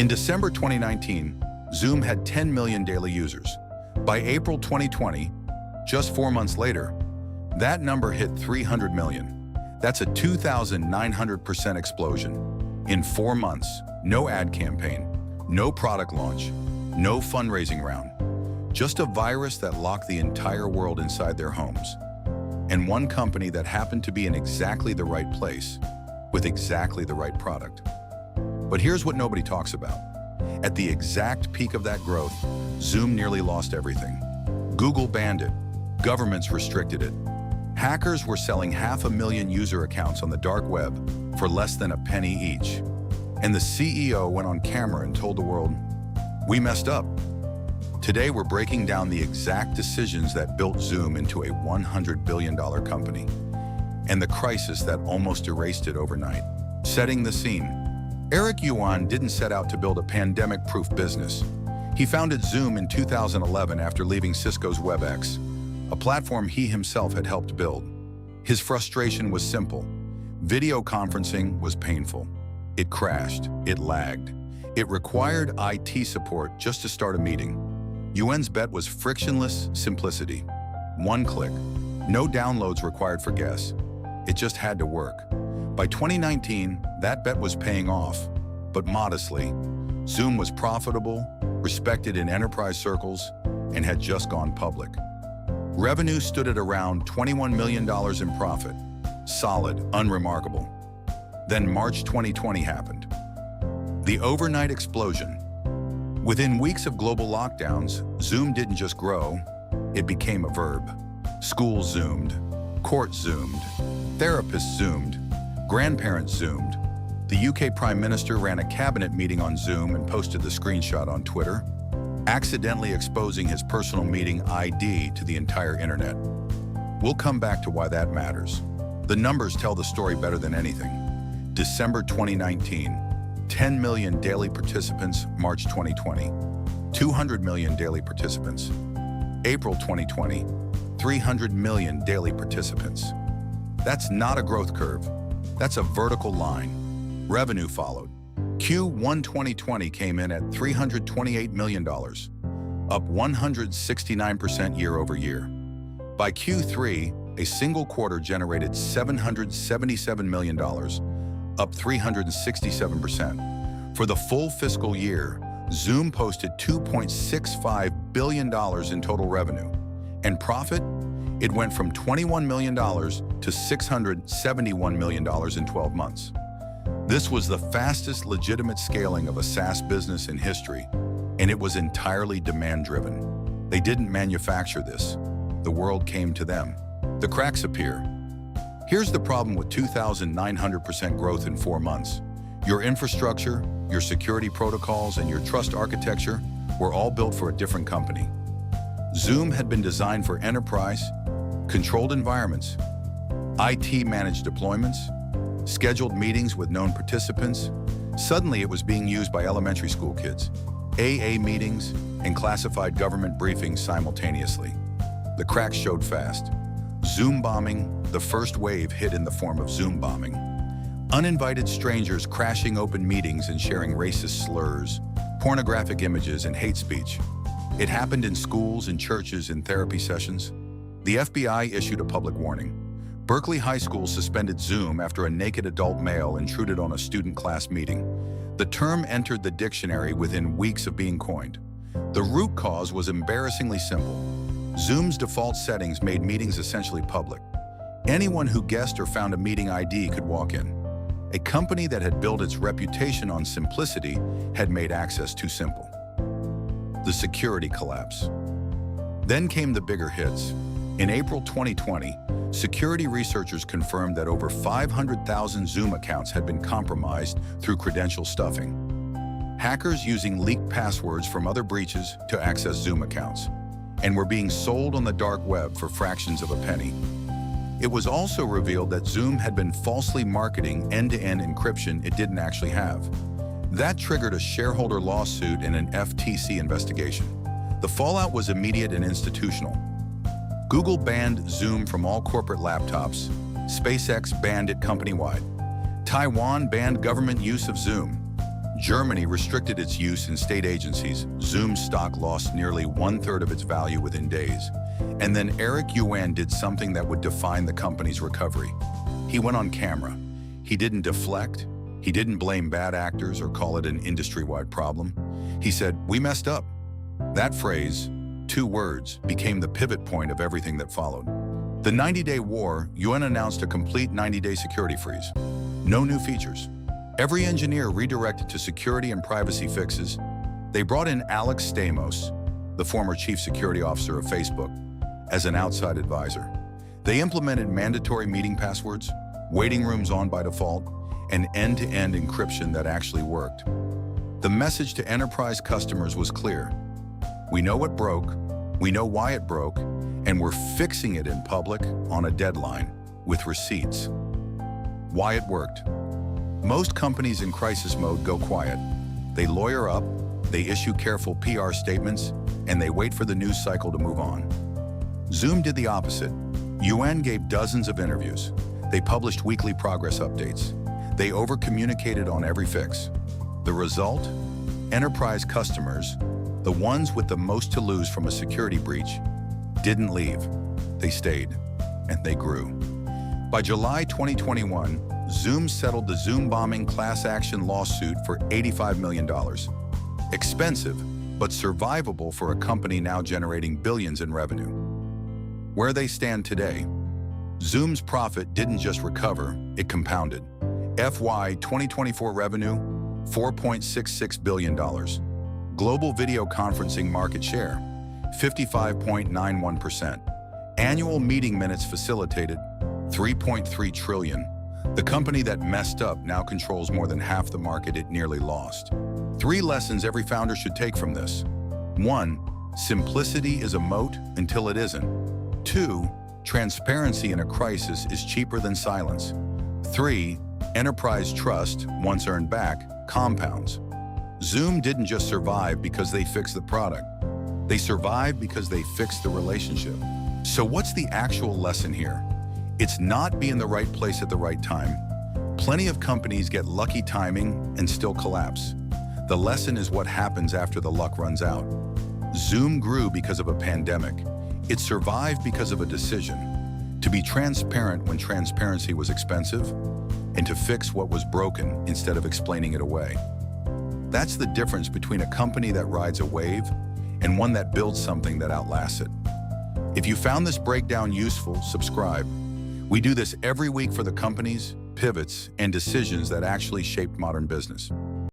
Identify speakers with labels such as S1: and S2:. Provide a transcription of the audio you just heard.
S1: In December 2019, Zoom had 10 million daily users. By April 2020, just 4 months later, that number hit 300 million. That's a 2,900% explosion. In 4 months, no ad campaign, no product launch, no fundraising round. Just a virus that locked the entire world inside their homes. And one company that happened to be in exactly the right place, with exactly the right product. But here's what nobody talks about. At the exact peak of that growth, Zoom nearly lost everything. Google banned it. Governments restricted it. Hackers were selling 500,000 user accounts on the dark web for less than a penny each. And the CEO went on camera and told the world, "We messed up." Today, we're breaking down the exact decisions that built Zoom into a $100 billion company, and the crisis that almost erased it overnight. Setting the scene. Eric Yuan didn't set out to build a pandemic-proof business. He founded Zoom in 2011 after leaving Cisco's WebEx, a platform he himself had helped build. His frustration was simple. Video conferencing was painful. It crashed. It lagged. It required IT support just to start a meeting. Yuan's bet was frictionless simplicity. One click. No downloads required for guests. It just had to work. By 2019, that bet was paying off, but modestly. Zoom was profitable, respected in enterprise circles, and had just gone public. Revenue stood at around $21 million in profit. Solid, unremarkable. Then March 2020 happened. The overnight explosion. Within weeks of global lockdowns, Zoom didn't just grow, it became a verb. Schools Zoomed, courts Zoomed, therapists Zoomed, grandparents Zoomed. The UK Prime Minister ran a cabinet meeting on Zoom and posted the screenshot on Twitter, accidentally exposing his personal meeting ID to the entire internet. We'll come back to why that matters. The numbers tell the story better than anything. December 2019. 10 million daily participants, March 2020. 200 million daily participants. April 2020, 300 million daily participants. That's not a growth curve. That's a vertical line. Revenue followed. Q1 2020 came in at $328 million, up 169% year over year. By Q3, a single quarter generated $777 million, up 367%. For the full fiscal year, Zoom posted $2.65 billion in total revenue. And profit? It went from $21 million to $671 million in 12 months. This was the fastest legitimate scaling of a SaaS business in history, and it was entirely demand-driven. They didn't manufacture this. The world came to them. The cracks appear. Here's the problem with 2,900% growth in 4 months. Your infrastructure, your security protocols, and your trust architecture were all built for a different company. Zoom had been designed for enterprise, controlled environments, IT-managed deployments, scheduled meetings with known participants. Suddenly, it was being used by elementary school kids, AA meetings, and classified government briefings simultaneously. The cracks showed fast. Zoom bombing, the first wave hit in the form of Zoom bombing. Uninvited strangers crashing open meetings and sharing racist slurs, pornographic images, and hate speech. It happened in schools and churches and therapy sessions. The FBI issued a public warning. Berkeley High School suspended Zoom after a naked adult male intruded on a student class meeting. The term entered the dictionary within weeks of being coined. The root cause was embarrassingly simple. Zoom's default settings made meetings essentially public. Anyone who guessed or found a meeting ID could walk in. A company that had built its reputation on simplicity had made access too simple. The security collapse. Then came the bigger hits. In April 2020, security researchers confirmed that over 500,000 Zoom accounts had been compromised through credential stuffing. Hackers using leaked passwords from other breaches to access Zoom accounts, and were being sold on the dark web for fractions of a penny. It was also revealed that Zoom had been falsely marketing end-to-end encryption it didn't actually have. That triggered a shareholder lawsuit and an FTC investigation. The fallout was immediate and institutional. Google banned Zoom from all corporate laptops. SpaceX banned it company-wide. Taiwan banned government use of Zoom. Germany restricted its use in state agencies. Zoom's stock lost nearly 1/3 of its value within days. And then Eric Yuan did something that would define the company's recovery. He went on camera. He didn't deflect. He didn't blame bad actors or call it an industry-wide problem. He said, "We messed up." That phrase, 2 words, became the pivot point of everything that followed. The 90-day war, Yuan announced a complete 90-day security freeze. No new features. Every engineer redirected to security and privacy fixes. They brought in Alex Stamos, the former chief security officer of Facebook, as an outside advisor. They implemented mandatory meeting passwords, waiting rooms on by default, and end-to-end encryption that actually worked. The message to enterprise customers was clear. We know what broke, we know why it broke, and we're fixing it in public on a deadline with receipts. Why it worked. Most companies in crisis mode go quiet. They lawyer up, they issue careful PR statements, and they wait for the news cycle to move on. Zoom did the opposite. Yuan gave dozens of interviews. They published weekly progress updates. They over-communicated on every fix. The result? Enterprise customers, the ones with the most to lose from a security breach, didn't leave. They stayed, and they grew. By July 2021, Zoom settled the zoombombing class action lawsuit for $85 million. Expensive, but survivable for a company now generating billions in revenue. Where they stand today, Zoom's profit didn't just recover, it compounded. FY 2024 revenue, $4.66 billion. Global video conferencing market share, 55.91%. Annual meeting minutes facilitated, 3.3 trillion. The company that messed up now controls more than half the market it nearly lost. 3 lessons every founder should take from this. 1, simplicity is a moat until it isn't. 2, transparency in a crisis is cheaper than silence. 3, enterprise trust, once earned back, compounds. Zoom didn't just survive because they fixed the product. They survived because they fixed the relationship. So what's the actual lesson here? It's not be in the right place at the right time. Plenty of companies get lucky timing and still collapse. The lesson is what happens after the luck runs out. Zoom grew because of a pandemic. It survived because of a decision. To be transparent when transparency was expensive, and to fix what was broken instead of explaining it away. That's the difference between a company that rides a wave and one that builds something that outlasts it. If you found this breakdown useful, subscribe. We do this every week for the companies, pivots, and decisions that actually shaped modern business.